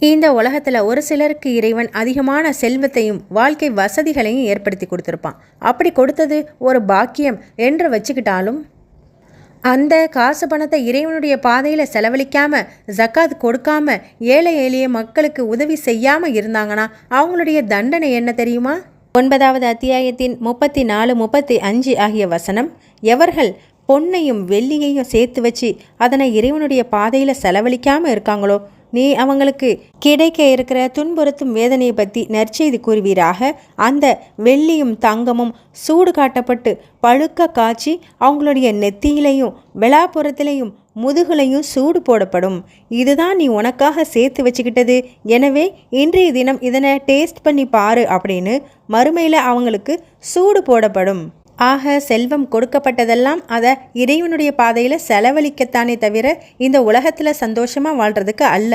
இந்த உலகத்தில் ஒரு சிலருக்கு இறைவன் அதிகமான செல்வத்தையும் வாழ்க்கை வசதிகளையும் ஏற்படுத்தி கொடுத்துருப்பான். அப்படி கொடுத்தது ஒரு பாக்கியம் என்று வச்சுக்கிட்டாலும் அந்த காசு பணத்தை இறைவனுடைய பாதையில் செலவழிக்காம ஜக்காத் கொடுக்காம ஏழை எளிய மக்களுக்கு உதவி செய்யாமல் இருந்தாங்கன்னா அவங்களுடைய தண்டனை என்ன தெரியுமா? 9வது அத்தியாயத்தின் 34, 35 ஆகிய வசனம், எவர்கள் பொன்னையும் வெள்ளியையும் சேர்த்து வச்சு அதனை இறைவனுடைய பாதையில் செலவழிக்காமல் இருக்காங்களோ நீ அவங்களுக்கு கிடைக்க இருக்கிற துன்புறுத்தும் வேதனையை பற்றி நற்செய்தி கூறுவீராக. அந்த வெள்ளியும் தங்கமும் சூடு காட்டப்பட்டு பழுக்க காய்ச்சி அவங்களுடைய நெத்தியிலையும் விழாப்புறத்திலையும் முதுகுலையும் சூடு போடப்படும். இதுதான் நீ உனக்காக சேர்த்து வச்சுக்கிட்டது. எனவே இன்றைய தினம் இதனை டேஸ்ட் பண்ணி பாரு அப்படின்னு மறுமையில் அவங்களுக்கு சூடு போடப்படும். ஆக செல்வம் கொடுக்கப்பட்டதெல்லாம் அதை இறைவனுடைய பாதையில் செலவழிக்கத்தானே தவிர இந்த உலகத்தில் சந்தோஷமாக வாழ்கிறதுக்கு அல்ல.